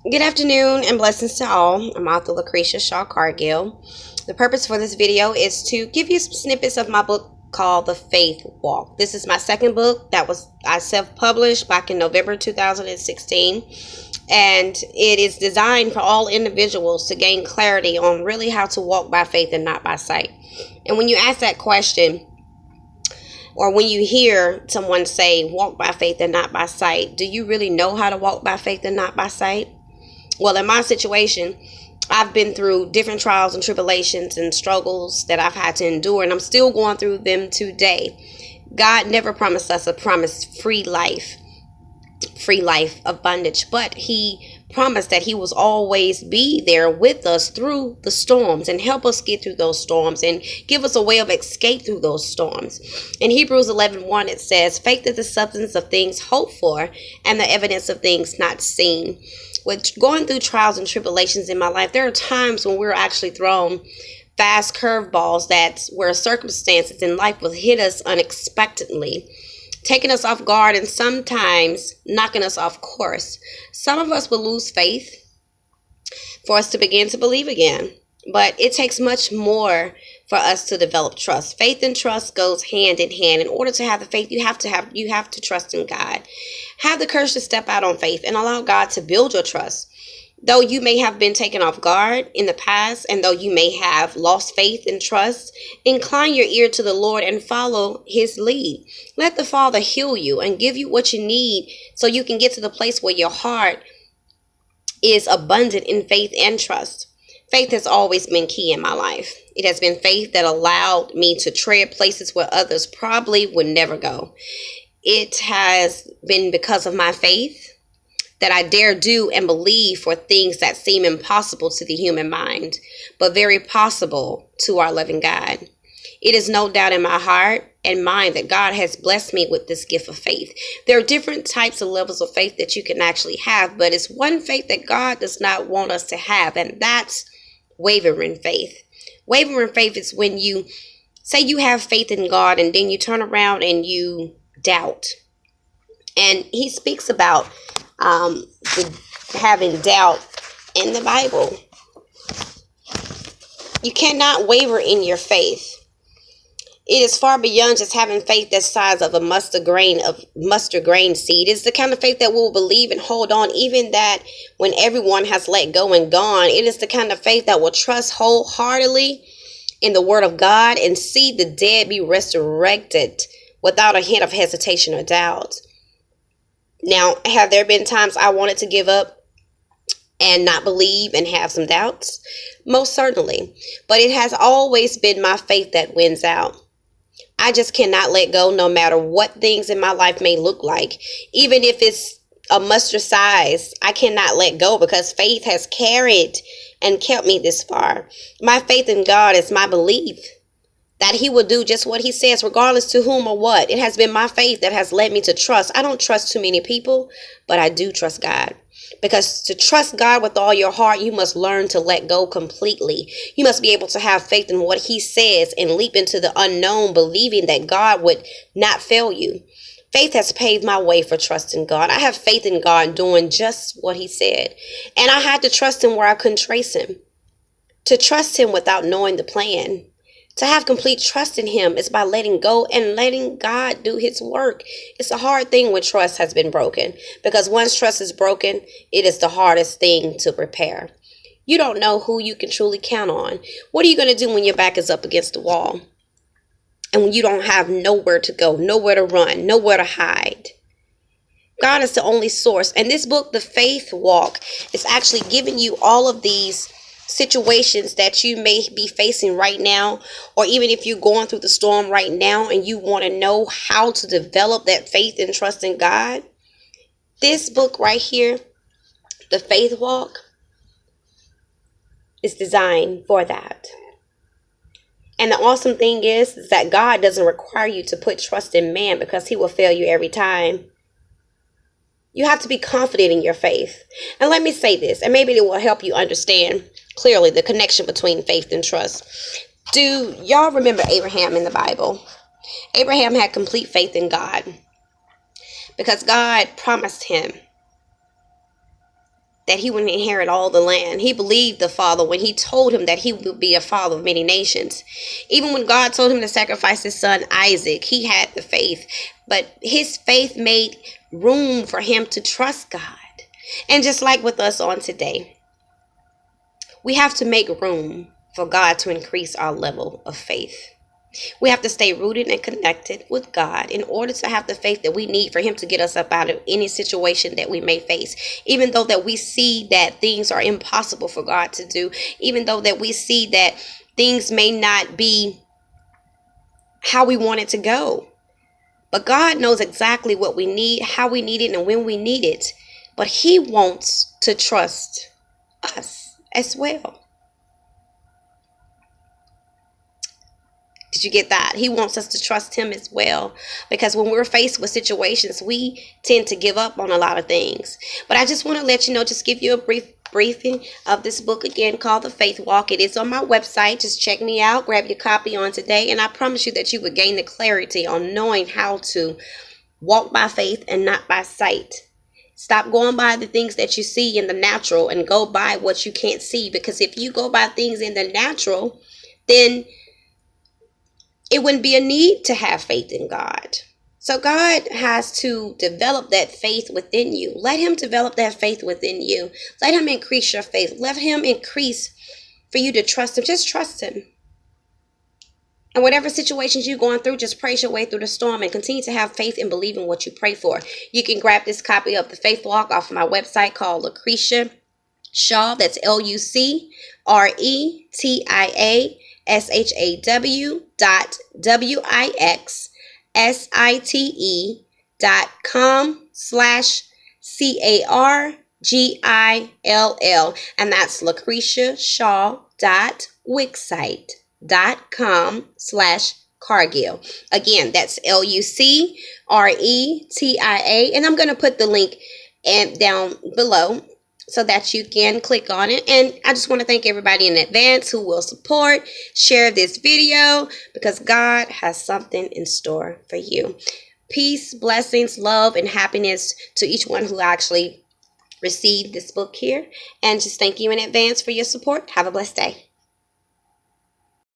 Good afternoon and blessings to all. I'm author Lucretia Cargill. The purpose for this video is to give you some snippets of my book called The Faith Walk. This is my second book that I self-published back in November 2016. And it is designed for all individuals to gain clarity on really how to walk by faith and not by sight. And when you ask that question, or when you hear someone say, walk by faith and not by sight, do you really know how to walk by faith and not by sight? Well, in my situation, I've been through different trials and tribulations and struggles that I've had to endure, and I'm still going through them today. God never promised us a free life of bondage, but He promised that He was always be there with us through the storms and help us get through those storms and give us a way of escape through those storms. In Hebrews 11:1, it says, faith is the substance of things hoped for and the evidence of things not seen. With going through trials and tribulations in my life, there are times when we're actually thrown fast curveballs where circumstances in life will hit us unexpectedly, taking us off guard and sometimes knocking us off course. Some of us will lose faith for us to begin to believe again. But it takes much more for us to develop trust. Faith and trust goes hand in hand. In order to have the faith, you have to trust in God. Have the courage to step out on faith and allow God to build your trust. Though you may have been taken off guard in the past, and though you may have lost faith and trust, incline your ear to the Lord and follow His lead. Let the Father heal you and give you what you need so you can get to the place where your heart is abundant in faith and trust. Faith has always been key in my life. It has been faith that allowed me to tread places where others probably would never go. It has been because of my faith that I dare do and believe for things that seem impossible to the human mind, but very possible to our loving God. It is no doubt in my heart and mind that God has blessed me with this gift of faith. There are different types of levels of faith that you can actually have, but it's one faith that God does not want us to have, and that's wavering faith. Wavering faith is when you say you have faith in God and then you turn around and you doubt. And He speaks about having doubt in the Bible. You cannot waver in your faith. It is far beyond just having faith the size of a mustard grain seed. It's the kind of faith that will believe and hold on, even that when everyone has let go and gone. It is the kind of faith that will trust wholeheartedly in the Word of God and see the dead be resurrected without a hint of hesitation or doubt. Now, have there been times I wanted to give up and not believe and have some doubts? Most certainly. But it has always been my faith that wins out. I just cannot let go no matter what things in my life may look like. Even if it's a mustard size, I cannot let go because faith has carried and kept me this far. My faith in God is my belief that He will do just what He says, regardless to whom or what. It has been my faith that has led me to trust. I don't trust too many people, but I do trust God. Because to trust God with all your heart, you must learn to let go completely. You must be able to have faith in what He says and leap into the unknown, believing that God would not fail you. Faith has paved my way for trusting God. I have faith in God doing just what He said. And I had to trust Him where I couldn't trace Him. To trust Him without knowing the plan. To have complete trust in Him is by letting go and letting God do His work. It's a hard thing when trust has been broken, because once trust is broken, it is the hardest thing to repair. You don't know who you can truly count on. What are you going to do when your back is up against the wall? And when you don't have nowhere to go, nowhere to run, nowhere to hide? God is the only source. And this book, The Faith Walk, is actually giving you all of these situations that you may be facing right now, or even if you're going through the storm right now and you want to know how to develop that faith and trust in God. This book right here, The Faith Walk, is designed for that. And the awesome thing is that God doesn't require you to put trust in man, because He will fail you every time. You have to be confident in your faith. And let me say this, and maybe it will help you understand clearly the connection between faith and trust. Do y'all remember Abraham in the Bible? Abraham had complete faith in God because God promised him that he would inherit all the land. He believed the Father when he told him that he would be a father of many nations. Even when God told him to sacrifice his son Isaac, he had the faith. But his faith made room for him to trust God. And just like with us on today, we have to make room for God to increase our level of faith. We have to stay rooted and connected with God in order to have the faith that we need for him to get us up out of any situation that we may face. Even though that we see that things are impossible for God to do, even though that we see that things may not be how we want it to go. But God knows exactly what we need, how we need it, and when we need it. But he wants to trust us as well. Did you get that? He wants us to trust him as well. Because when we're faced with situations, we tend to give up on a lot of things. But I just want to let you know, just give you a briefing of this book again called The Faith Walk. It is on my website. Just check me out. Grab your copy on today. And I promise you that you will gain the clarity on knowing how to walk by faith and not by sight. Stop going by the things that you see in the natural and go by what you can't see. Because if you go by things in the natural, then it wouldn't be a need to have faith in God. So God has to develop that faith within you. Let him develop that faith within you. Let him increase your faith. Let him increase for you to trust him. Just trust him. And whatever situations you're going through, just praise your way through the storm and continue to have faith and believe in what you pray for. You can grab this copy of The Faith Walk off of my website called Lucretia Shaw. That's LucretiaShaw.com/CARGILL. And that's LucretiaShaw.wixsite.com/Cargill. Again, that's LuCretia. And I'm going to put the link down below so that you can click on it. And I just want to thank everybody in advance who will support, share this video, because God has something in store for you. Peace, blessings, love, and happiness to each one who actually received this book here. And just thank you in advance for your support. Have a blessed day.